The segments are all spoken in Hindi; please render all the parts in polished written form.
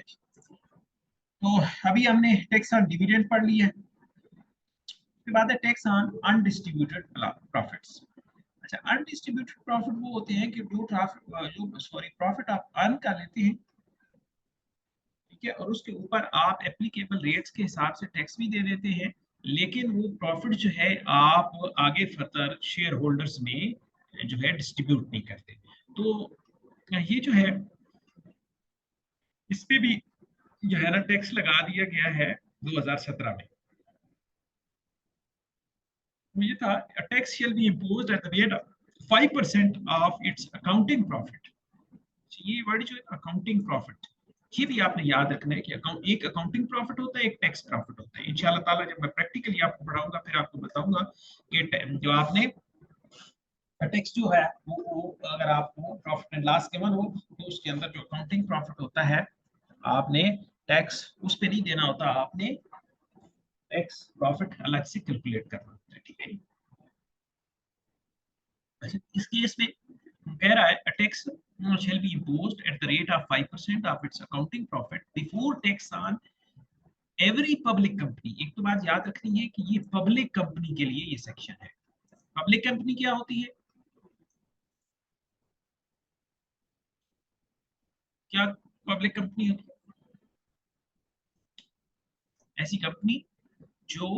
तो अभी हमने टैक्स ऑन डिविडेंड पढ़ लिया है, फिर बात है टैक्स ऑन अनडिस्ट्रीब्यूटेड प्रॉफिट्स। अच्छा, अनडिस्ट्रीब्यूटेड प्रॉफिट वो होते हैं कि प्रॉफिट आप अर्न कर लेते हैं, ठीक है, और उसके ऊपर आप एप्लीकेबल रेट्स के हिसाब से टैक्स भी दे देते हैं, लेकिन वो प्रॉफिट जो है आप आगे फर्दर शेयर होल्डर्स में जो है डिस्ट्रीब्यूट नहीं करते। तो ये जो है इस पे भी जो है ना टैक्स लगा दिया गया है 2017 में। तो ये था tax shall be imposed at the rate 5% of its accounting profit. ये वर्ड जो है अकाउंटिंग प्रॉफिट, ये भी आपने याद रखना है कि एक अकाउंटिंग प्रॉफिट होता है, एक टैक्स प्रॉफिट होता है। इंशाल्लाह ताला जब मैं प्रैक्टिकली आपको पढ़ाऊंगा फिर आपको बताऊंगा कि जो आपने टैक्स जो है वो अगर आपको प्रॉफिट एंड लॉस गिवन हो तो उसके अंदर जो अकाउंटिंग प्रॉफिट होता है आपने टैक्स उस पर नहीं देना होता, आपने टैक्स प्रॉफिट अलग से कैलकुलेट करना होता है, ठीक है। अच्छा, इस केस में कह रहा है a tax shall be imposed at the rate of 5% of its accounting profit before tax on every public company। एक तो बात याद रखनी है कि ये पब्लिक कंपनी के लिए ये सेक्शन है। पब्लिक कंपनी क्या होती है, क्या पब्लिक कंपनी होती है? ऐसी कंपनी जो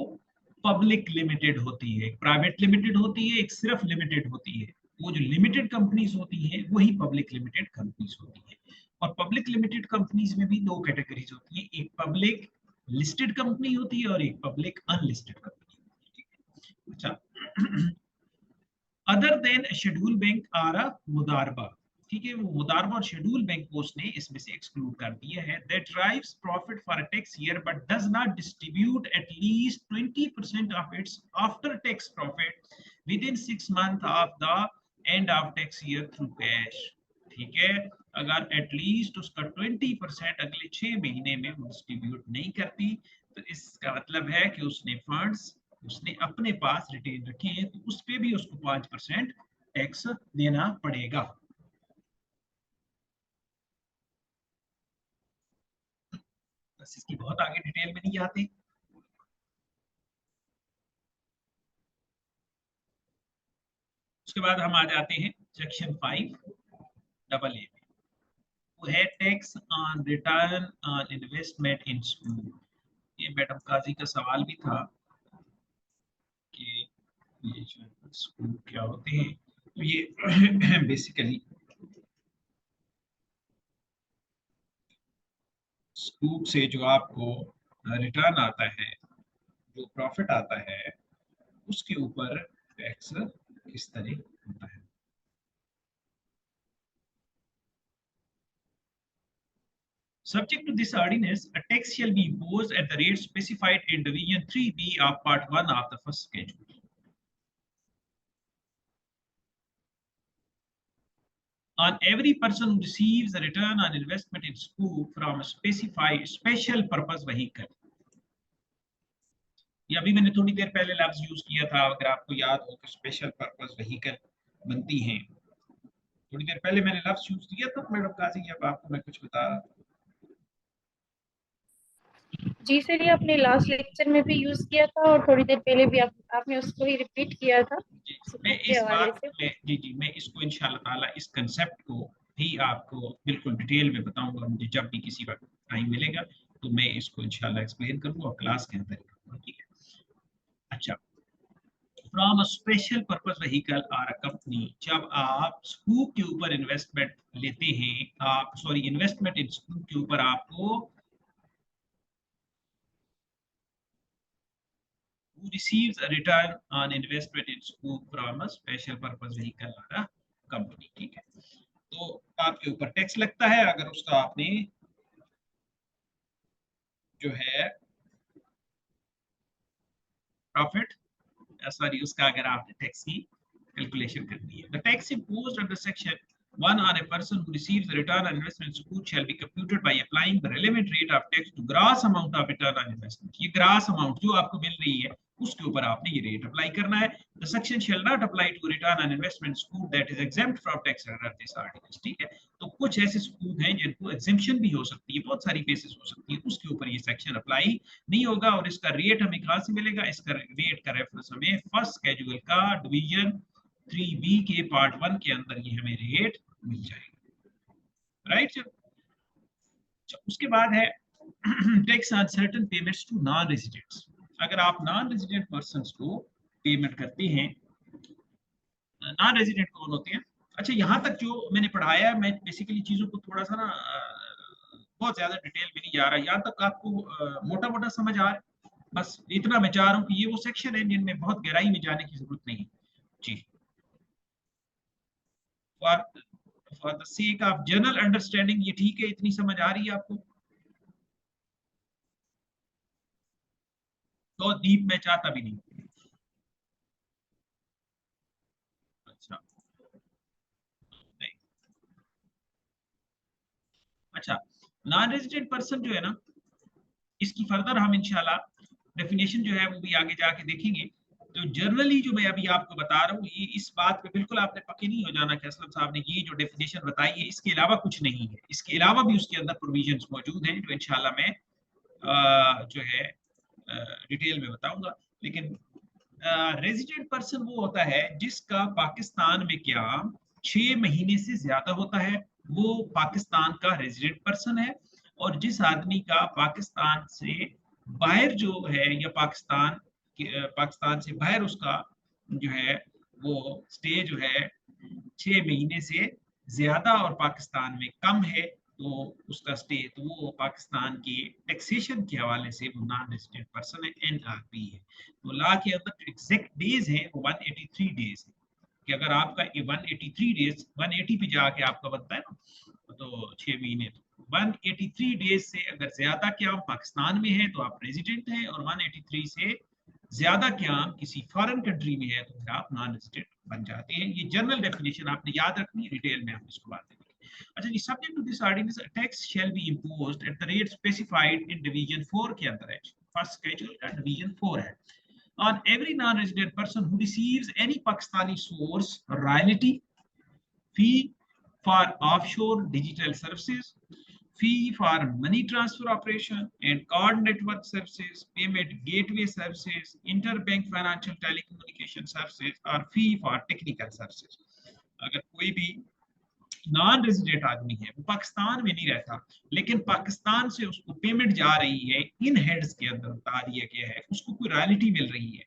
पब्लिक लिमिटेड होती है, प्राइवेट लिमिटेड होती है, एक सिर्फ लिमिटेड होती है। वो जो लिमिटेड कंपनीज होती हैं वही पब्लिक लिमिटेड कंपनीज होती है। और पब्लिक लिमिटेड कंपनीज में भी दो कैटेगरीज होती है, एक पब्लिक लिस्टेड कंपनी होती है और एक पब्लिक अनलिस्टेड कंपनी होती है। अच्छा, other than schedule bank are a मुदारबा, ठीक है, वो मुदारबा और शेड्यूल बैंक को उसने इसमें से एक्सक्लूड कर दिया है। That drives profit for a tax year but does not distribute at least 20% of its after tax profit with in 6 months of the end of tax year through cash, ठीक है। अगर एटलीस्ट उसका 20% अगले 6 महीने में वो डिस्ट्रीब्यूट नहीं करती तो इसका मतलब है कि उसने फंड्स उसने अपने पास रिटेन रखे हैं, तो उस पे भी उसको 5% टैक्स देना पड़ेगा। बस इसकी बहुत आगे डिटेल में नहीं आते। उसके बाद हम आ जाते हैं सेक्शन 5AA में, वो है tax on return on investment in school. ये मैडम काजी का सवाल भी था कि ये जो स्कूल क्या होते हैं, तो ये बेसिकली स्कूल से जो आपको रिटर्न आता है, जो प्रॉफिट आता है, उसके ऊपर टैक्स किस तरह होता है। Subject to this ordinance, a tax shall be imposed at the rate specified in Division 3B of Part 1 of the first schedule. On every person who receives a return on investment in school from a specified special purpose vehicle. ये अभी मैंने थोड़ी देर पहले लफ्ज यूज किया था, अगर आपको याद हो तो स्पेशल पर्पस व्हीकल बनती हैं, थोड़ी देर पहले मैंने लफ्ज यूज किया था मैडम काजी, अब आपको मैं कुछ बता रहा था। जी सर, ये आपने लास्ट लेक्चर में भी यूज किया था और थोड़ी देर पहले भी आपने उसको ही रिपीट किया था जी, मैं सुकून के इस हवाले बात से। में जी मैं इसको इंशाल्लाह ताला इस कंसेप्ट को भी आपको बिल्कुल डिटेल में बताऊंगा, मुझे जब भी किसी वक्त टाइम मिलेगा तो मैं इसको इंशाल्लाह एक्सप्लेन करूंगा और क्लास के अंदर करूंगा, ठीक है। अच्छा, from a special purpose vehicle और अ कंपनी, जब आप स्कूप के ऊपर इन्वेस्टमेंट लेते हैं, आप सॉरी इन्वेस्टमेंट इन स्कूप के ऊपर आपको who receives a return on investment in scoop from a special purpose vehicle or a company, ठीक है। तो आपके ऊपर टैक्स लगता है अगर उसका आपने जो है प्रॉफिट सॉरी उसका अगर आपने टैक्स की कैलकुलेशन करनी है। The tax imposed under section one on a person who receives the return on investment support shall be computed by applying the relevant rate of tax to gross amount of return on investment. ये gross amount जो आपको मिल रही है उसके ऊपर आपने ये रेट अप्लाई करना है. The section shall not apply to return on investment support that is exempt from tax under this article. ठीक है, तो कुछ ऐसे सूद हैं जिनको एग्जेम्पशन भी हो सकती है, बहुत सारी बेसिस हो सकती है, उसके ऊपर ये सेक्शन अप्लाई नहीं होगा. और इसका रेट हमें कहाँ से मिलेगा? इसका रेट का रेफरेंस हमें फर्स्ट कैजुअल का डिवीजन 3B के पार्ट 1 के अंदर ये हमें रेट मिल जाएगा. राइट, उसके बाद है tax on certain payments to non residents. अगर आप नॉन रेजिडेंट पर्संस को पेमेंट करते हैं, नॉन रेजिडेंट कौन होते हैं? अच्छा, यहाँ तक जो मैंने पढ़ाया है, मैं बेसिकली चीजों को थोड़ा सा ना बहुत ज्यादा डिटेल में नहीं जा रहा, यहाँ तक आपको मोटा मोटा समझ आ रहा है. बस इतना मैं चाह रहा हूँ कि ये वो सेक्शन है जिनमें बहुत गहराई में जाने की जरूरत नहीं जी. For the sake of general understanding ये ठीक है, इतनी समझ आ रही है आपको? तो डीप मैं चाहता भी नहीं. अच्छा नहीं. अच्छा, नॉन रेजिडेंट पर्सन जो है ना, इसकी फर्दर हम इंशाल्लाह डेफिनेशन जो है वो भी आगे जाके देखेंगे. तो जनरली जो मैं अभी आपको बता रहा हूँ, ये इस बात पे बिल्कुल आपने पक्के नहीं हो जाना कि असलम साहब ने ये जो डेफिनेशन बताई है इसके अलावा कुछ नहीं है. इसके अलावा भी उसके अंदर प्रोविजंस मौजूद हैं जो इंशाल्लाह मैं जो है डिटेल में बताऊंगा. लेकिन रेजिडेंट पर्सन वो होता है जिसका पाकिस्तान में क्या 6 महीने से ज्यादा होता है, वो पाकिस्तान का रेजिडेंट पर्सन है. और जिस आदमी का पाकिस्तान से बाहर जो है, या पाकिस्तान से बाहर उसका जो है वो स्टे जो है 6 महीने से ज्यादा और पाकिस्तान में कम है, तो उसका स्टे, तो वो पाकिस्तान के टैक्सेशन के हवाले से वो नॉन रेजिडेंट पर्सन है, NRP है. तो लॉ के अंदर जो एग्जैक्ट डेज है वो 183 डेज है. कि अगर आपका 183 डेज 180 पे जाके आपका बनता है ना, तो 6 महीने, तो 183 डेज से अगर ज्यादा क्या आप पाकिस्तान में है तो आप रेजिडेंट हैं, और 183 से ज्यादा क्या आप किसी फॉरेन कंट्री में है तो फिर आप नॉन रेजिडेंट बन जाते हैं. ये जनरल डेफिनेशन आपने याद रखनी है, डिटेल में हम इसको बात करेंगे. अच्छा जी, subject to this ordinance tax shall be imposed at the rate specified in division 4 के अंदर है. फर्स्ट स्केड्यूल का डिवीजन 4 है. On every non-resident person who receives any Pakistani source royalty, fee for offshore digital services, fee for money transfer operation and card network services, payment gateway services, interbank financial telecommunication services, or fee for technical services. अगर कोई भी नॉन रेजिडेंट आदमी है, वो पाकिस्तान में नहीं रहता, लेकिन पाकिस्तान से उसको पेमेंट जा रही है इन हेड्स के अंदर, बता दिया गया है, उसको कोई रॉयल्टी मिल रही है,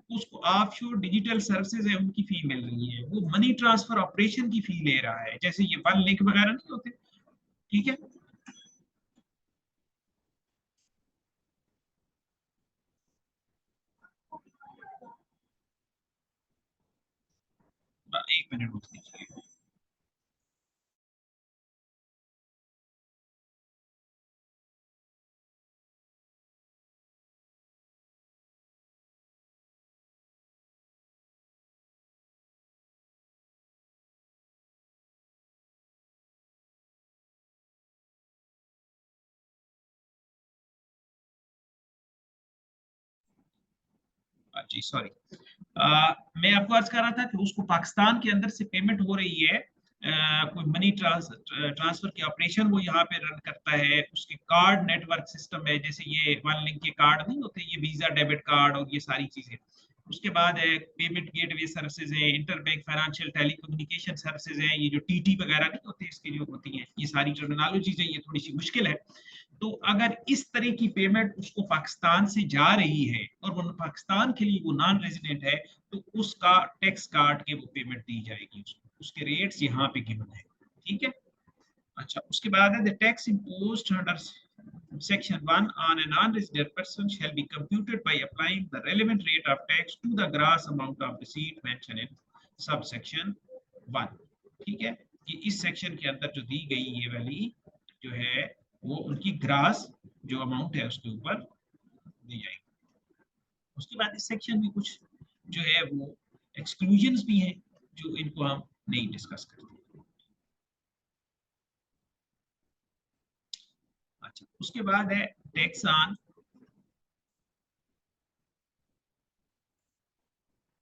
उसको ऑफशोर डिजिटल सर्विसेज है उनकी फी मिल रही है, वो मनी ट्रांसफर ऑपरेशन की फी ले रहा है, जैसे ये वन लिंक वगैरह नहीं होते. ठीक है, एक मिनट रुक दीजिए. जी सॉरी, मैं आपको अर्ज कर रहा था कि उसको पाकिस्तान के अंदर से पेमेंट हो रही है, कोई मनी ट्रांसफर के ऑपरेशन वो यहाँ पे रन करता है, उसके कार्ड नेटवर्क सिस्टम है, जैसे ये वन लिंक के कार्ड नहीं होते, ये वीजा डेबिट कार्ड और ये सारी चीजें. उसके बाद है पेमेंट गेटवे सर्विसेज है, इंटरबैंक फाइनेंशियल टेलीकम्युनिकेशन सर्विसेज है, ये जो TT वगैरह नहीं होते इसके लिए होती हैं, ये सारी टर्मिनोलॉजीज है, ये थोड़ी सी मुश्किल है. तो अगर इस तरह की पेमेंट उसको पाकिस्तान से जा रही है और वो पाकिस्तान के लिए वो नॉन रेजिडेंट है, तो उसका टैक्स काट के वो पेमेंट दी जाएगी उसको, उसके रेट्स यहाँ पे गिवन है. ठीक है. अच्छा, उसके बाद है the tax imposed under Section 1 on a non-resident person shall be computed by applying the relevant rate of tax to the gross amount of receipt mentioned in subsection 1. ठीक है, कि इस सेक्शन के अंदर जो दी गई ये वाली जो है वो उनकी ग्रास जो अमाउंट है उसके ऊपर दी जाएगी. उसके बाद इस सेक्शन में कुछ जो है वो एक्सक्लूजन्स भी हैं जो इनको हम नहीं डिस्कस करते. उसके बाद है tax on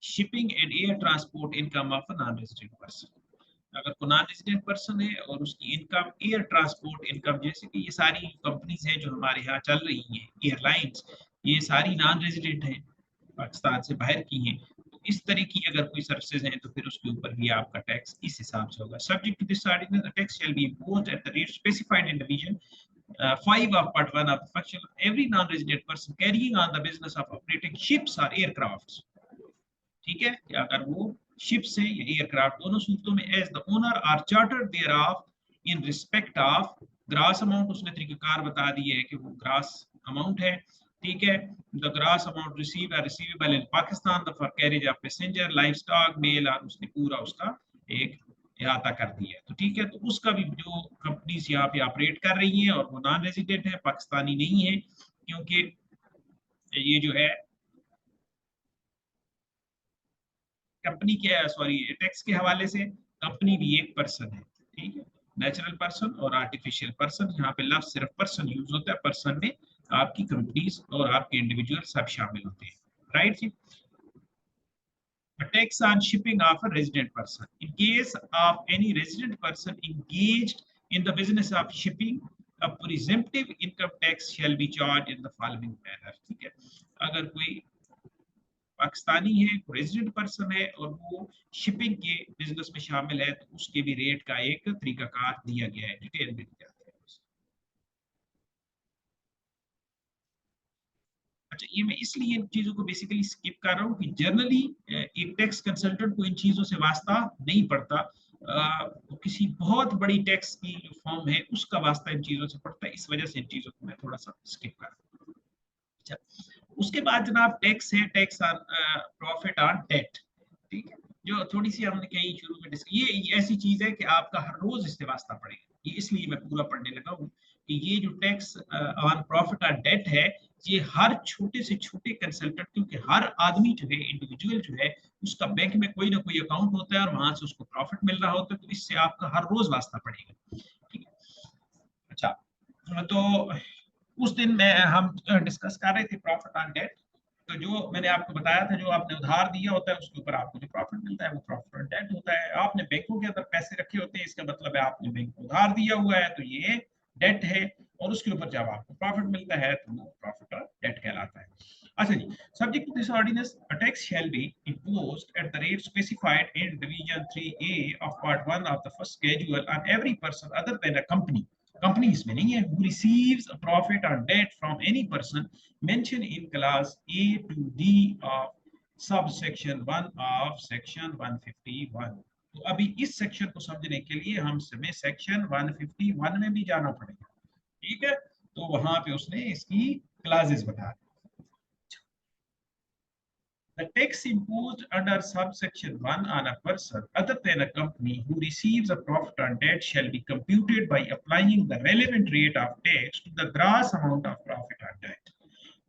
shipping and air transport income of non resident person. अगर कोई नॉन रेजिडेंट पर्सन है और उसकी इनकम एयर ट्रांसपोर्ट इनकम, जैसे कि ये सारी कंपनीज हैं जो हमारे यहाँ चल रही हैं एयरलाइंस, ये सारी नॉन रेजिडेंट हैं, पाकिस्तान से बाहर की हैं। तो इस तरह की अगर कोई सर्विसेज हैं तो फिर उसके ऊपर भी आपका टैक्स इस हिसाब से होगा। Subject to this ordinance the tax shall be imposed at the rate specified in division 5 of part 1 of the function every non-resident person carrying on the business of operating ships or aircrafts। ठीक है, कि अगर वो शिप से या एयरक्राफ्ट दोनों सूरतों में as the owner or charter thereof in respect of gross amount, उसने तरीकेकार बता दिए है कि वो ग्रास अमाउंट है। ठीक है, the gross amount receive or receivable in Pakistan the for carriage of passenger livestock mail, और उसने पूरा उसका एक अहाता कर दिया है। तो ठीक है, तो उसका भी जो कंपनीज यहाँ पे ऑपरेट कर रही हैं और वो नॉन रेजिडेंट है, पाकिस्तानी नहीं है, क्योंकि ये जो है कंपनी के सॉरी टैक्स के हवाले से कंपनी भी एक पर्सन है। ठीक है, नेचुरल पर्सन और आर्टिफिशियल पर्सन, यहाँ पे लफ्ज सिर्फ पर्सन यूज होता है, पर्सन में आपकी कंपनीज और आपके इंडिविजुअल सब शामिल होते हैं। Right ji. Tax on shipping of a resident person. In case of any resident person engaged in the business of shipping, a presumptive income tax shall be charged in the following manner। ठीक है, अगर कोई पाकिस्तानी है, रेजिडेंट पर्सन है और वो शिपिंग के बिजनेस में शामिल है, तो उसके भी रेट का एक तरीकाकार दिया गया है, डिटेल में दिया गया है। अच्छा, ये मैं इसलिए इन चीजों को बेसिकली स्किप कर रहा हूँ कि जनरली एक टैक्स कंसल्टेंट को इन चीजों से वास्ता नहीं पड़ता। किसी बहुत बड़ी टैक्स की जो फॉर्म है उसका वास्ता इन चीजों से पड़ता है, इस वजह से इन चीजों को मैं थोड़ा सा स्किप कर रहा हूँ। अच्छा, उसके बाद जनाब टैक्स है, tax on profit on debt. ठीक है, जो थोड़ी सी हमने कही शुरू में डिस्कस, ये ऐसी चीज है कि आपका हर रोज इससे वास्ता पड़ेगा, ये इसलिए मैं पूरा पढ़ने लगा हूँ कि ये जो tax on profit on debt है, ये हर छोटे से छोटे कंसल्टेंट, क्योंकि हर आदमी जो है इंडिविजुअल जो है उसका बैंक में कोई ना कोई अकाउंट होता है और वहां से उसको प्रॉफिट मिल रहा होता है, तो इससे आपका हर रोज वास्ता पड़ेगा। ठीक है, अच्छा, तो उस दिन में हम डिस्कस कर रहे थे प्रॉफिट ऑन डेट। तो जो मैंने आपको बताया था, जो आपने उधार दिया होता है उसके ऊपर आपको जो प्रॉफिट मिलता है वो प्रॉफिट ऑन डेट होता है। आपने बैंकों के अंदर पैसे रखे होते हैं, इसका मतलब है आपने बैंक को उधार दिया हुआ है, तो ये डेट है, और उसके ऊपर जब आपको प्रॉफिट मिलता है तो वो प्रॉफिट ऑन डेट कहलाता है। अच्छा जी, subject to this ordinance a tax shall be imposed at the rate specified in division 3A of part 1 of the first schedule on every person other than a company, company इसमें नहीं है, who receives a profit or debt from any person mentioned in class A to D of subsection 1 of section 151। तो अभी इस सेक्शन को समझने के लिए हम हमें सेक्शन 151 में भी जाना पड़ेगा। ठीक है, तो वहां पे उसने इसकी क्लासेस बता दी। The tax imposed under subsection 1 on a person other than a company who receives a profit on debt shall be computed by applying the relevant rate of tax to the gross amount of profit on debt।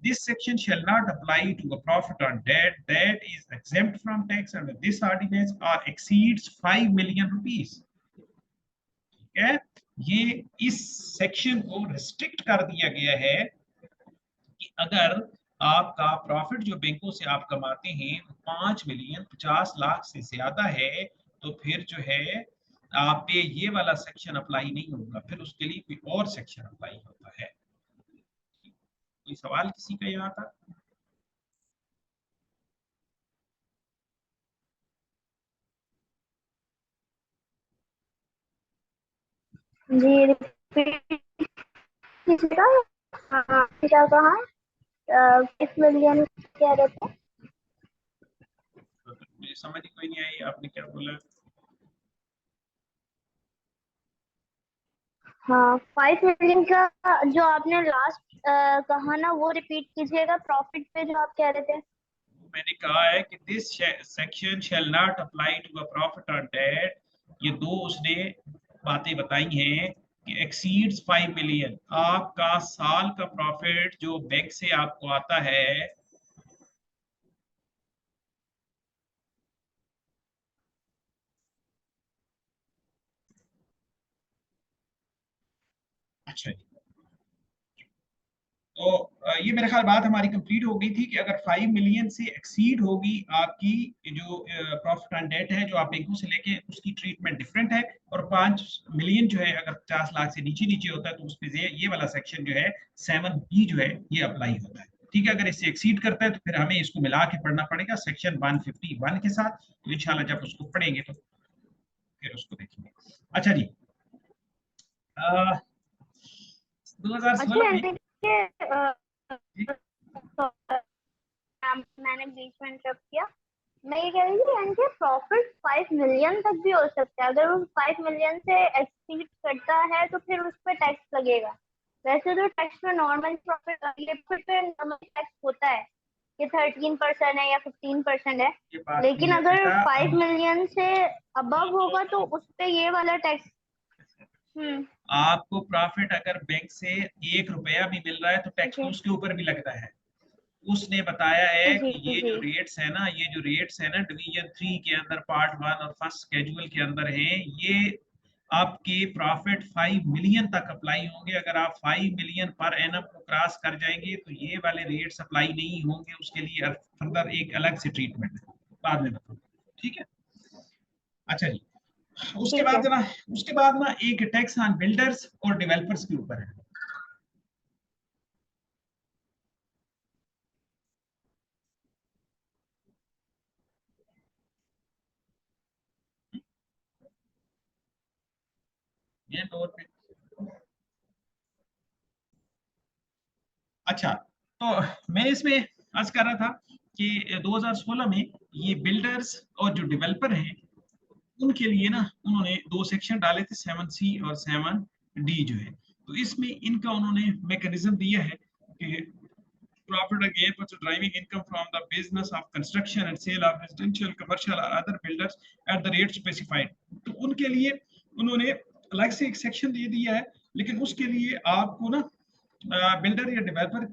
This section shall not apply to a profit on debt that is exempt from tax under this ordinance or exceeds 5 million rupees। ठीक है, ये इस सेक्शन को रिस्ट्रिक्ट कर दिया गया है कि अगर आपका प्रॉफिट जो बैंकों से आप कमाते हैं 5 मिलियन 50 लाख से ज्यादा है, तो फिर जो है आप पे ये वाला सेक्शन अप्लाई नहीं होगा, फिर उसके लिए कोई और सेक्शन अप्लाई होता है। कोई सवाल किसी का यहाँ था? जी रिपीट कीजिएगा। हाँ, क्या कहा? 5 मिलियन कह रहे थे? मुझे समझ कोई नहीं आई, आपने क्या बोला? हाँ, 5 मिलियन का जो आपने लास्ट कहा ना, वो रिपीट कीजिएगा, प्रॉफिट पे जो आप कह रहे थे। मैंने कहा है कि this section shall not apply to a profit और डेट, ये दो उसने बातें बताई हैं कि एक्सीड्स 5 मिलियन, आपका साल का प्रॉफिट जो बैंक से आपको आता है। अच्छा जी, तो ये मेरे ख्याल बात हमारी कंप्लीट हो गई थी कि अगर 5 मिलियन से एक्सीड होगी आपकी जो प्रॉफिट ऑन डेट है जो आप बैंकों से लेके, उसकी ट्रीटमेंट डिफरेंट है। और 5 मिलियन जो है अगर 50 लाख से नीचे नीचे होता है तो उस पे ये वाला सेक्शन जो है 7B जो है ये अप्लाई होता है। ठीक है, अगर इससे एक्सीड करता है तो फिर हमें इसको मिला के पढ़ना पड़ेगा सेक्शन 151 के साथ। तो इंशाल्लाह जब उसको पढ़ेंगे तो फिर उसको देखेंगे। अच्छा जी, 2016 अच्छा में यानी कि मैंने बीच में इंटरप्ट किया। मैं ये कह रही थी यानी कि प्रॉफिट 5 मिलियन तक भी हो सकता है। अगर वो 5 मिलियन से एक्सीड करता है तो फिर उस पर टैक्स लगेगा। वैसे तो टैक्स में नॉर्मल प्रॉफिट पे नॉर्मल टैक्स होता है कि 13% है या 15% है, ये बात नहीं लेकिन है अगर बेटा, 5 मिलियन से अबव होगा तो उस पे ये वाला टैक्स। आपको प्रॉफिट अगर बैंक से 1 रुपया भी मिल रहा है तो टैक्स तो जी उसके ऊपर भी लगता है। उसने बताया है जी कि ये जी। जो रेट्स है ना, ये जो रेट्स है ना डिवीजन 3 के अंदर पार्ट 1 और फर्स्ट स्केड्यूल के अंदर है, ये आपके प्रॉफिट 5 मिलियन तक अप्लाई होंगे। अगर आप 5 मिलियन पर एनम को क्रॉस कर जाएंगे तो ये वाले रेट्स अप्लाई नहीं होंगे, उसके लिए फर्दर एक अलग से ट्रीटमेंट है, बाद में बताऊंगा। ठीक है, अच्छा जी। उसके ठीक है। बाद ना उसके बाद ना एक टैक्स ऑन बिल्डर्स और डेवलपर्स के ऊपर है। ये तौर पे अच्छा, तो मैं इसमें अर्ज कर रहा था कि 2016 में ये बिल्डर्स और जो डेवलपर हैं उनके लिए ना उन्होंने 2 सेक्शन डाले थे, 7C और 7D जो है। तो इसमें इनका उन्होंने मैकेनिज्म दिया है कि profit or gain for driving income from the business of construction and sale of residential, commercial or other builders at the rate specified। तो उनके लिए उन्होंने अलग से एक सेक्शन दे दिया है, लेकिन उसके लिए आपको ना बिल्डर या डेवलपर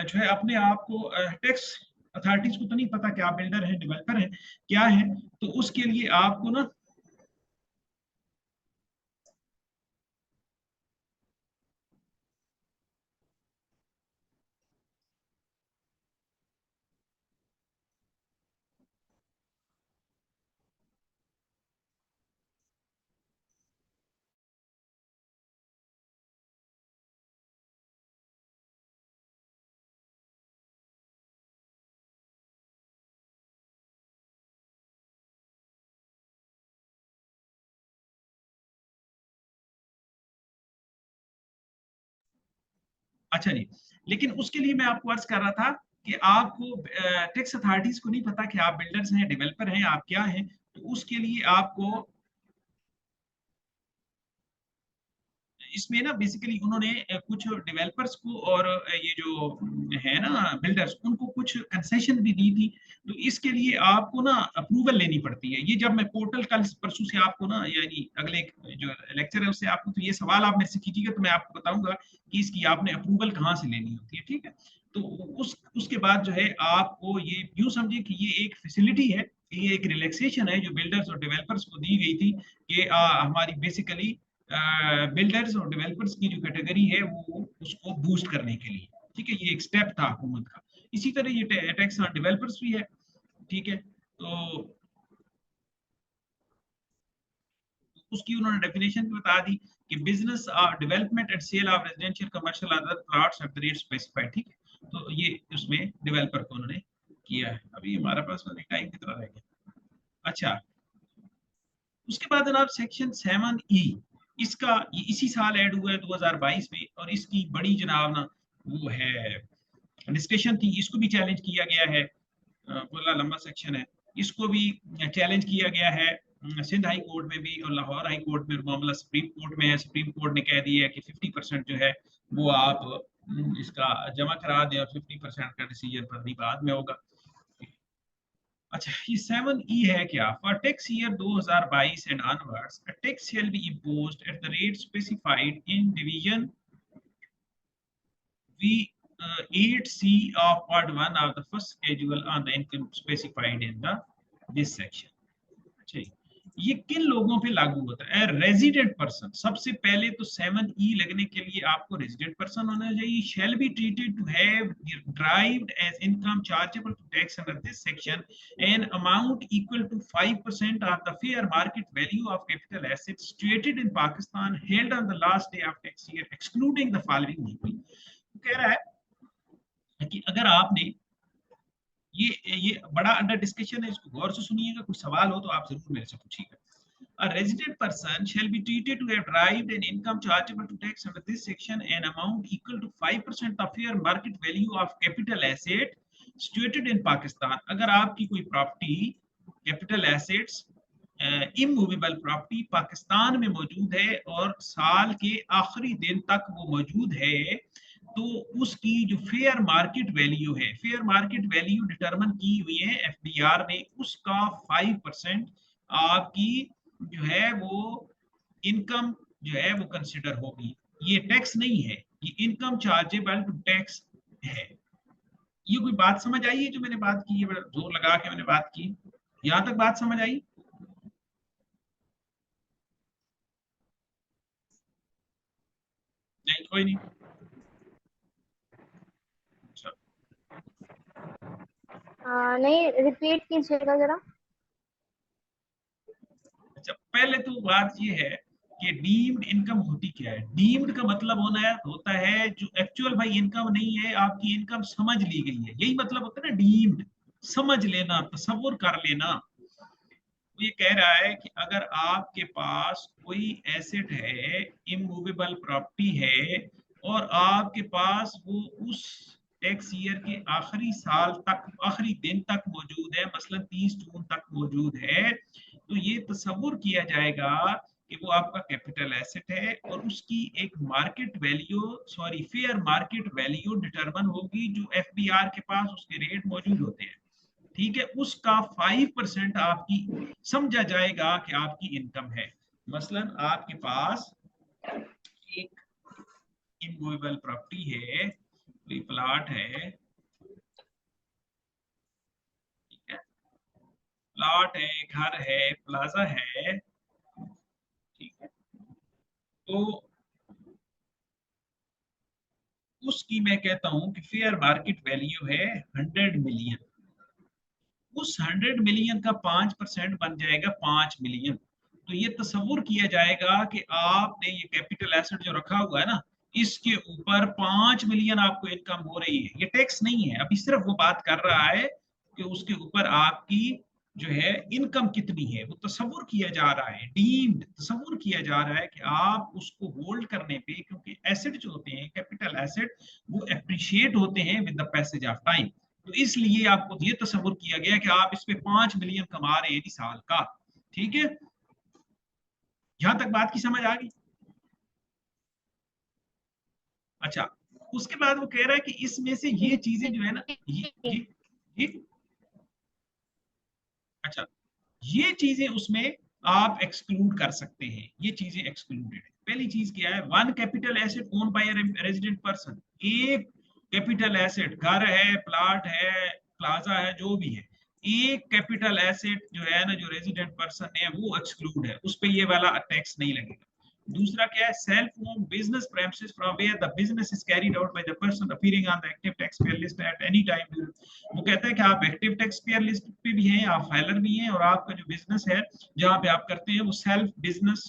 जो है अपने आप को टैक्स अथॉरिटीज को तो नहीं पता कि आप बिल्डर हैं डेवलपर हैं क्या है, तो उसके लिए आपको ना अच्छा जी, लेकिन उसके लिए मैं आपको अर्ज कर रहा था कि आपको टैक्स अथॉरिटीज को नहीं पता कि आप बिल्डर्स हैं डेवलपर हैं आप क्या हैं, तो उसके लिए आपको इसमें ना बेसिकली उन्होंने कुछ डेवलपर्स को और ये जो है ना बिल्डर्स उनको कुछ कंसेशन भी दी थी। तो इसके लिए आपको ना अप्रूवल लेनी पड़ती है। ये जब मैं पोर्टल कल परसों से आपको ना यानी अगले जो लेक्चर है उससे आपको तो ये सवाल आप मेरे से कीजिएगा तो मैं आपको बताऊंगा कि इसकी आपने अप्रूवल कहाँ से लेनी होती है। ठीक है, तो उसके बाद जो है आपको ये यूं समझिए कि ये एक फैसिलिटी है, ये एक रिलैक्सेशन है जो बिल्डर्स और डेवलपर्स को दी गई थी कि हमारी बेसिकली बिल्डर्स और डेवलपर्स की जो कैटेगरी है वो उसको बूस्ट करने के लिए। ठीक है, ये एक स्टेप था हुकूमत का। इसी तरह ये टैक्स ऑन डेवलपर्स भी है। ठीक है, तो उसकी उन्होंने डेफिनेशन भी बता दी कि business development and sale of residential commercial other plots at the rate specified. ठीक है, तो ये उसमें डेवलपर को उन्होंने किया है। अभी हमारे पास टाइम कितना रह गया। अच्छा, उसके बाद जनाब सेक्शन 7E इसका इसी साल ऐड हुआ है 2022 में, और इसकी बड़ी जनाब ना वो है डिस्कशन थी, इसको भी चैलेंज किया गया है। बड़ा लंबा सेक्शन है, इसको भी चैलेंज किया गया है सिंध हाई कोर्ट में भी और लाहौर हाई कोर्ट में। मामला सुप्रीम कोर्ट में है, सुप्रीम कोर्ट ने कह दिया है कि 50% जो है वो आप इसका जमा करा दें और 50% का डिसीजन पर बाद में होगा। अच्छा, ये 7E है क्या? For tax year 2022 and onwards a tax shall be imposed at the rate specified in division V 8C of part 1 of the first schedule on the income specified in the this section। अच्छा, ये किन लोगों पे लागू होता है? Resident person. सबसे पहले तो 7E लगने के लिए आपको रेजिडेंट पर्सन होना चाहिए। Shall be treated to have derived as income chargeable to tax under this section an amount equal to 5% of the fair market value of capital assets situated in Pakistan held on the last day of tax year excluding the following people। कह रहा है कि अगर आपने ये बड़ा अंडर डिस्कशन है, इसको गौर से सुनिएगा, कोई सवाल हो तो आप जरूर मेरे से पूछिएगा। A resident person shall be treated to have derived an income chargeable to tax under this section an amount equal to 5% of fair market value of capital asset situated in Pakistan। अगर आपकी कोई property capital assets immovable property Pakistan में मौजूद है और साल के आखिरी दिन तक वो मौजूद है, तो उसकी जो फेयर मार्केट वैल्यू है, फेयर मार्केट वैल्यू डिटरमिन की हुई है एफबीआर ने, उसका 5% आपकी जो है वो इनकम जो है वो कंसिडर होगी। ये टैक्स नहीं है, ये इनकम चार्जेबल टू टैक्स है। ये कोई बात समझ आई है जो मैंने बात की है, बड़ा जोर लगा के मैंने बात की, यहां तक बात समझ आई? नहीं, कोई नहीं। नहीं, रिपीट कीजिएगा जरा। अच्छा, पहले तो बात ये है कि डीम्ड इनकम होती क्या है। डीम्ड का मतलब होता है जो एक्चुअल भाई इनकम नहीं है, आपकी इनकम समझ ली गई है, यही मतलब होता है ना डीम्ड। समझ लेना, तसव्वुर कर लेना। तो ये कह रहा है कि अगर आपके पास कोई एसेट है, इमूवेबल प्रॉपर्टी है, और आपके पास वो उस टैक्स ईयर के आखिरी साल तक, आखिरी दिन तक मौजूद है, मसलन 30 जून तक मौजूद है, तो ये तसव्वुर किया जाएगा कि वो आपका कैपिटल एसेट है और उसकी एक market value, sorry fair market value determine होगी जो एफबीआर के पास उसके रेट मौजूद होते हैं। ठीक है, उसका 5% आपकी समझा जाएगा कि आपकी इनकम है। मसलन आपके पास एक इमूवेबल प्रॉपर्टी है, कोई प्लाट है, ठीक है, प्लाट है, घर है, प्लाजा है, ठीक है, तो उसकी मैं कहता हूं कि फेयर मार्केट वैल्यू है 100 मिलियन। उस 100 मिलियन का 5% बन जाएगा 5 मिलियन। तो ये तस्वुर किया जाएगा कि आपने ये कैपिटल एसेट जो रखा हुआ है ना, इसके ऊपर 5 मिलियन आपको इनकम हो रही है। ये टैक्स नहीं है, अभी सिर्फ वो बात कर रहा है कि उसके ऊपर आपकी जो है इनकम कितनी है, वो तस्वुर किया जा रहा है, डीम्ड तस्वुर किया जा रहा है कि आप उसको होल्ड करने पे, क्योंकि एसेट जो होते हैं कैपिटल एसेट वो एप्रिशिएट होते हैं with the passage of time. तो इसलिए आपको ये तस्वुर किया गया कि आप इस पे 5 मिलियन कमा रहे हैं साल का। ठीक है, यहां तक बात की समझ आ गई? अच्छा, उसके बाद वो कह रहा है कि इसमें से ये चीजें जो है ना, ये अच्छा, ये चीजें उसमें आप एक्सक्लूड कर सकते हैं, ये चीजें एक्सक्लूडेड है। पहली चीज क्या है, one capital asset own by resident person. एक कैपिटल एसेट, घर है, प्लाट है, प्लाजा है, जो भी है, एक कैपिटल एसेट जो है ना, जो रेजिडेंट पर्सन है वो एक्सक्लूड है, उस पर ये वाला टैक्स नहीं लगेगा। दूसरा क्या है, self own business premises from where the business is carried out by the person appearing on the active taxpayer list at any time. वो कहता है कि आप एक्टिव टैक्स पेयर लिस्ट पे भी हैं, आप फाइलर भी हैं, और आपका जो बिजनेस है जहाँ पे आप करते हैं वो सेल्फ बिजनेस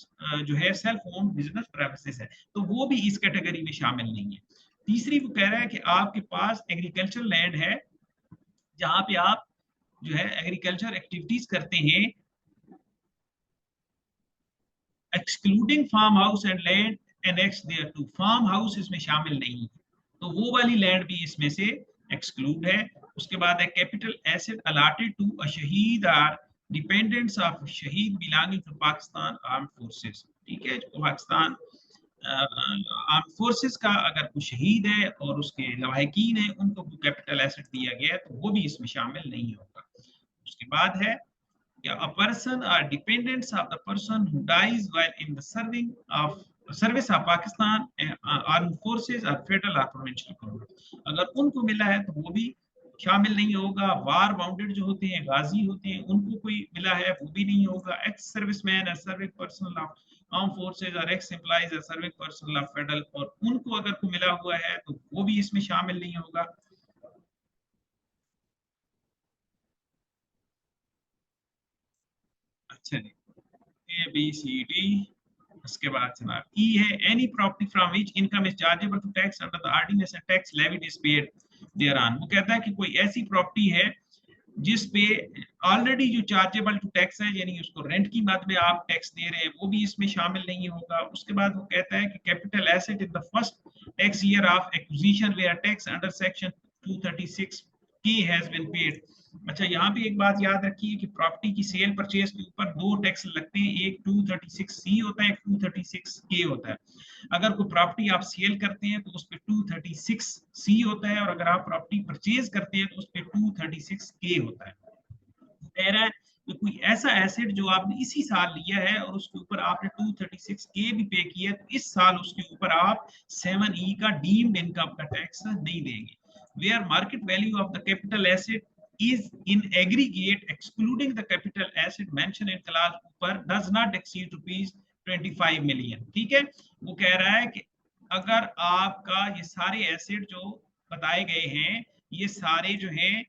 जो है, सेल्फ ओन बिजनेस प्रेमिसेस है, तो वो भी इस कैटेगरी में शामिल नहीं है। तीसरी वो कह रहा है कि आपके पास एग्रीकल्चर लैंड है जहाँ पे आप जो है एग्रीकल्चर एक्टिविटीज करते हैं, excluding farm house and land annex thereto. Farm house इसमें शामिल नहीं है, तो वो वाली लैंड भी इसमें से एक्सक्लूड है। उसके बाद है capital asset allotted to a शहीद आर डिपेंडेंट्स ऑफ शहीद belonging to Pakistan arm forces. ठीक है, जो पाकिस्तान आर्म फोर्सेस का अगर कोई शहीद है और उसके लवाहिकीन है, उनको कैपिटल एसेट दिया गया है, तो वो भी इसमें शामिल नहीं होगा। उसके बाद है a person or dependents of the person who dies while in the service of Pakistan armed forces or federal or provincial government। अगर उनको मिला है तो वो भी शामिल नहीं होगा। वार बाउंडेड जो होते हैं, गाजी होते हैं, उनको कोई मिला है वो भी नहीं होगा। Ex serviceman, service personnel of arm forces और ex employees, service personnel of federal, और उनको अगर कोई मिला हुआ है तो वो भी इसमें शामिल नहीं होगा। अच्छा जी, ए बी सी डी। उसके बाद जनाब ई है, any property from which income is chargeable to tax under the ordinance and tax levied is paid thereon. वो कहता है कि कोई ऐसी प्रॉपर्टी है जिस पे ऑलरेडी जो चार्जेबल टू टैक्स है, यानी उसको रेंट की मद में आप टैक्स दे रहे हैं, वो भी इसमें शामिल नहीं होगा। उसके बाद वो कहता है कि capital asset in the first tax year of acquisition where tax under section 236 K has been paid. अच्छा, यहाँ पे एक बात याद रखिए कि प्रॉपर्टी की सेल परचेज के ऊपर दो टैक्स लगते हैं, एक 236C होता है, एक 236K होता है। अगर कोई प्रॉपर्टी आप सेल करते हैं तो उस पर 236C होता है, और अगर आप प्रॉपर्टी परचेज करते हैं तो उस पर 236K होता है। कह रहा है कि कोई ऐसा एसेट जो आपने इसी साल लिया है और उसके ऊपर आपने 236K भी पे किया, तो इस साल उसके ऊपर आप 7E का डीम्ड इनकम का टैक्स नहीं देंगे। Where market value of the capital asset is in aggregate excluding the capital asset mentioned in clause ऊपर does not exceed rupees 25 million। ठीक है, वो कह रहा है कि अगर आपका ये सारे एसेट जो बताए गए हैं, ये सारे जो हैं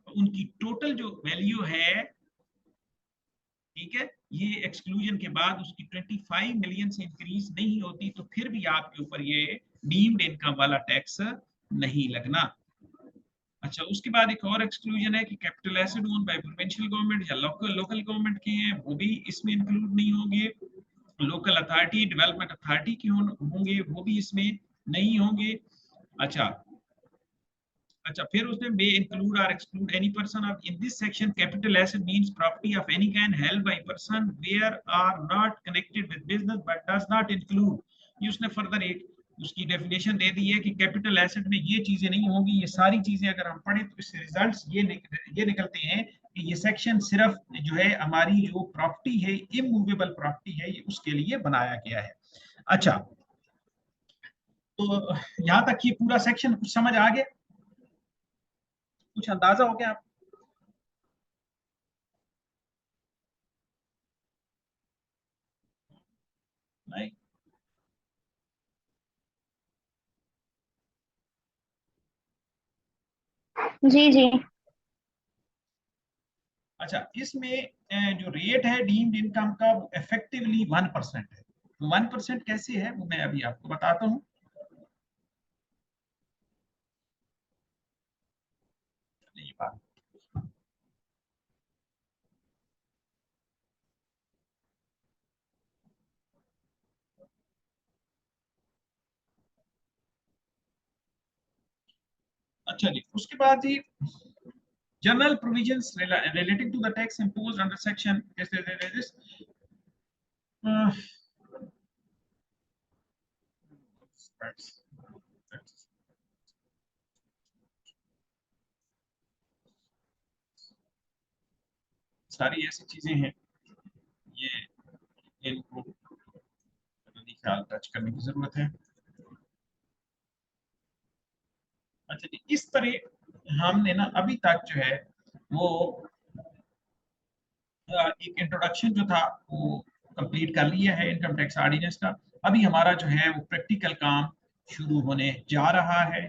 उनकी टोटल जो वैल्यू है, ठीक है, ये एक्सक्लूजन के बाद उसकी 25 मिलियन से इंक्रीज नहीं होती, तो फिर भी आपके ऊपर ये डीम्ड इनकम वाला टैक्स नहीं लगना। अच्छा, उसके बाद एक और एक्सक्लूजन है कि capital asset own by provincial government या लोकल गवर्नमेंट के हैं, वो भी इसमें इंक्लूड नहीं होंगे। लोकल अथॉरिटी, डेवलपमेंट अथॉरिटी के होंगे, वो भी इसमें नहीं होंगे। अच्छा फिर उसने may include or exclude any person of in this section capital asset means property of any kind held by person where are not connected with business but does not include। ये उसने फर्दर एक उसकी डेफिनेशन दे दी है कि कैपिटल एसेट में ये चीजें नहीं होंगी। ये सारी चीजें अगर हम पढ़ें तो इससे रिजल्ट्स ये निकलते हैं कि ये सेक्शन सिर्फ जो है हमारी जो प्रॉपर्टी है, इमूवेबल प्रॉपर्टी है, ये उसके लिए बनाया गया है। अच्छा, तो यहाँ तक ये पूरा सेक्शन कुछ समझ आ गया, कुछ अंदाजा हो गया आप? नहीं? जी जी। अच्छा, इसमें जो रेट है डीम्ड इनकम का वो इफेक्टिवली 1% है। 1% कैसे है वो मैं अभी आपको बताता हूँ। अच्छा जी, उसके बाद जी general provisions relating to the tax imposed under section this सारी ऐसी चीजें हैं, ये इनको ख्याल टच करने की जरूरत है। अच्छा जी, इस तरह हमने ना अभी तक जो है वो एक इंट्रोडक्शन जो था वो कंप्लीट कर लिया है इनकम टैक्स ऑर्डिनेंस का। अभी हमारा जो है वो प्रैक्टिकल काम शुरू होने जा रहा है,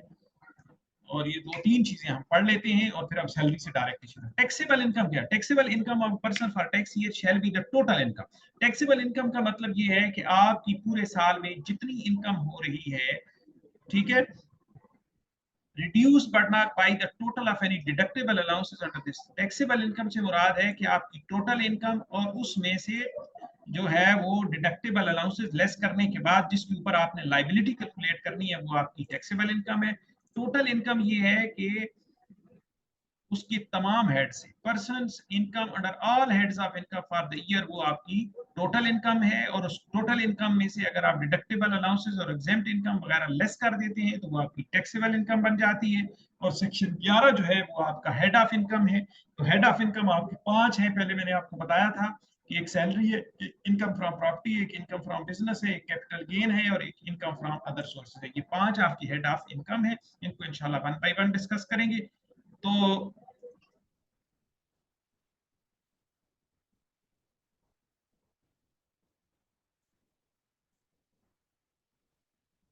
और ये दो तीन चीजें हम पढ़ लेते हैं और फिर अब सैलरी से डायरेक्टली शुरू। टैक्सेबल इनकम क्या? Taxable income of person for tax year shall be the total income. Taxable income का मतलब ये है कि आपकी पूरे साल में जितनी इनकम हो रही है, ठीक है, reduced but not by the total of any deductible allowances under this। Taxable income से मुराद है कि आपकी टोटल इनकम और उसमें से जो है वो डिडक्टेबल अलाउंसेस लेस करने के बाद जिसके ऊपर आपने लाइबिलिटी कैलकुलेट करनी है, वो आपकी टैक्सेबल इनकम है। टोटल इनकम ये है कि उसकी तमाम हेड से persons income under all heads of income for the year, वो आपकी टोटल इनकम है। और उस टोटल इनकम में से अगर आप डिडक्टेबल अलाउंसेस और एग्जेम्प्ट इनकम वगैरह लेस कर देते हैं तो वो आपकी टैक्सेबल इनकम बन जाती है। और सेक्शन 11 जो है वो आपका हेड ऑफ इनकम है। तो हेड ऑफ इनकम आपके 5 है, पहले मैंने आपको बताया था कि एक सैलरी है, एक इनकम फ्रॉम प्रॉपर्टी, एक इनकम फ्रॉम बिजनेस है, एक कैपिटल गेन है और एक इनकम फ्रॉम अदर सोर्सेज है। ये 5 आपकी हेड ऑफ इनकम है। इनको इंशाल्लाह वन बाय वन डिस्कस करेंगे। तो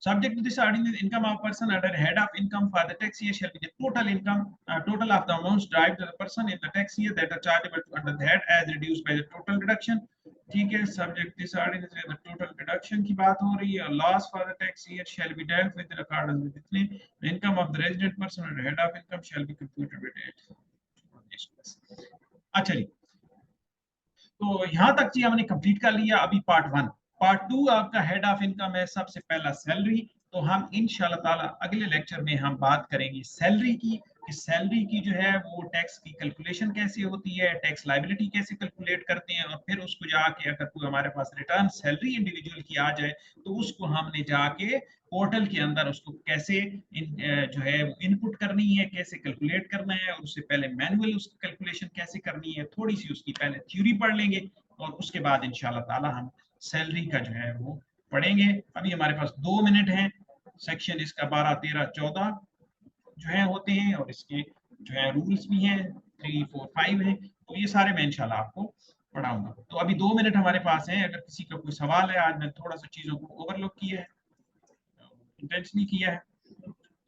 subject to this ordinance, income of person under head of income for the tax year shall be the total income, total of the amounts derived to the person in the tax year that are chargeable to under the head as reduced by the total deduction. ठीक है, subject this ordinance the total deduction की बात हो रही है. Loss for the tax year shall be dealt with in accordance with itne. The income of the resident person under head of income shall be computed with it. अच्छा जी, तो यहाँ तक जी हमने कंप्लीट कर लिया. अभी पार्ट 1. पार्ट 2 आपका हेड ऑफ इनकम है. सबसे पहला सैलरी. तो हम इंशाल्लाह ताला अगले लेक्चर में हम बात करेंगे सैलरी की, कि सैलरी की जो है वो टैक्स की कैलकुलेशन कैसे होती है, टैक्स लायबिलिटी कैसे कैलकुलेट करते हैं, और फिर उसको जाके अगर कोई हमारे पास रिटर्न सैलरी इंडिविजुअल की आ जाए तो उसको हमने जाके पोर्टल के अंदर उसको कैसे जो है वो इनपुट करनी है, कैसे कैलकुलेट करना है, और उससे पहले मैनुअल उसकी कैलकुलेशन कैसे करनी है, थोड़ी सी उसकी पहले थ्योरी पढ़ लेंगे, और उसके बाद इंशाल्लाह ताला हम सैलरी का जो है वो पढ़ेंगे. अभी हमारे पास 2 मिनट हैं. सेक्शन इसका 12, 13, 14 जो है होते हैं, और इसके जो है रूल्स भी हैं 3, 4, 5 है. तो ये सारे मैं इंशाल्लाह आपको पढ़ाऊंगा. तो अभी 2 मिनट हमारे पास हैं. अगर किसी का कोई सवाल है, आज मैं थोड़ा सा चीजों को ओवरलुक किया है, इंटेंशनली किया है,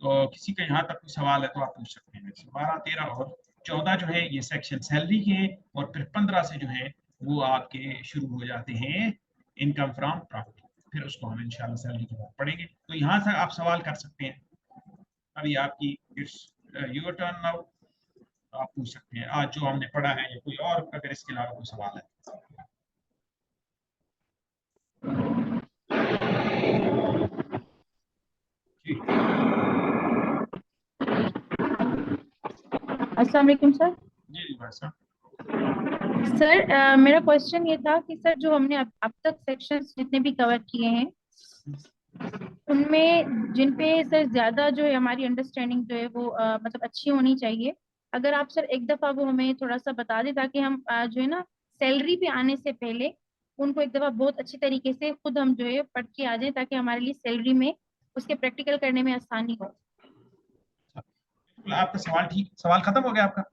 तो किसी का यहाँ तक कोई सवाल है तो आप पूछ सकते हैं. 12, 13 और 14 जो है ये सेक्शन सैलरी के हैं, और फिर 15 से जो है वो आपके शुरू हो जाते हैं इनकम फ्रॉम प्रॉफिट. फिर उसको हम इंशाल्लाह सैलरी के बाद पढ़ेंगे. तो यहाँ से आप सवाल कर सकते हैं. अभी आपकी इट्स योर टर्न नाउ. आप पूछ सकते हैं आज जो हमने पढ़ा है, या कोई और अगर इसके अलावा कोई सवाल है. जी अस्सलाम वालेकुम सर. जी भाई साहब. सर मेरा क्वेश्चन ये था कि सर जो हमने अब तक सेक्शंस जितने भी कवर किए हैं उनमें जिन पे सर ज्यादा जो है हमारी अंडरस्टैंडिंग जो है वो मतलब अच्छी होनी चाहिए, अगर आप सर एक दफा वो हमें थोड़ा सा बता दें ताकि हम जो है ना सैलरी पे आने से पहले उनको एक दफा बहुत अच्छी तरीके से खुद हम जो है पढ़ के आ जाए, ताकि हमारे लिए सैलरी में उसके प्रैक्टिकल करने में आसानी हो. आपका सवाल ठीक, सवाल खत्म हो गया आपका?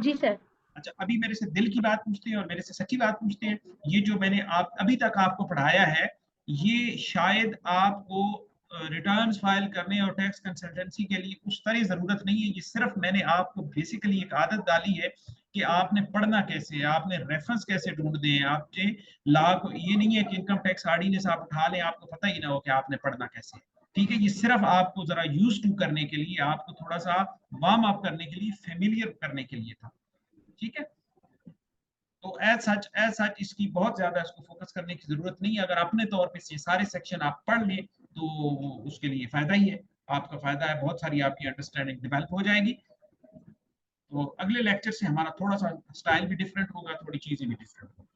जी सर. अच्छा, अभी मेरे से दिल की बात पूछते हैं और मेरे से सच्ची बात पूछते हैं. ये जो मैंने आप अभी तक आपको पढ़ाया है, ये शायद आपको रिटर्न्स फाइल करने और टैक्स कंसल्टेंसी के लिए उस तरह जरूरत नहीं है. ये सिर्फ मैंने आपको बेसिकली एक आदत डाली है कि आपने पढ़ना कैसे है, आपने रेफरेंस कैसे ढूंढते हैं. आपके लॉ को ये नहीं है कि इनकम टैक्स ऑर्डिनेंस आप उठा लें, आपको पता ही ना हो कि आपने पढ़ना कैसे है. ठीक है, ये सिर्फ आपको जरा यूज टू करने के लिए, आपको थोड़ा सा वार्म अप करने के लिए, फेमिलियर करने के लिए था. ठीक है, तो एज सच इसकी बहुत ज्यादा इसको फोकस करने की जरूरत नहीं है. अगर अपने तौर पे ये सारे सेक्शन आप पढ़ लें तो उसके लिए फायदा ही है, आपका फायदा है. बहुत सारी आपकी अंडरस्टैंडिंग डेवलप हो जाएगी. तो अगले लेक्चर से हमारा थोड़ा सा स्टाइल भी डिफरेंट होगा, थोड़ी चीजें भी डिफरेंट होंगी.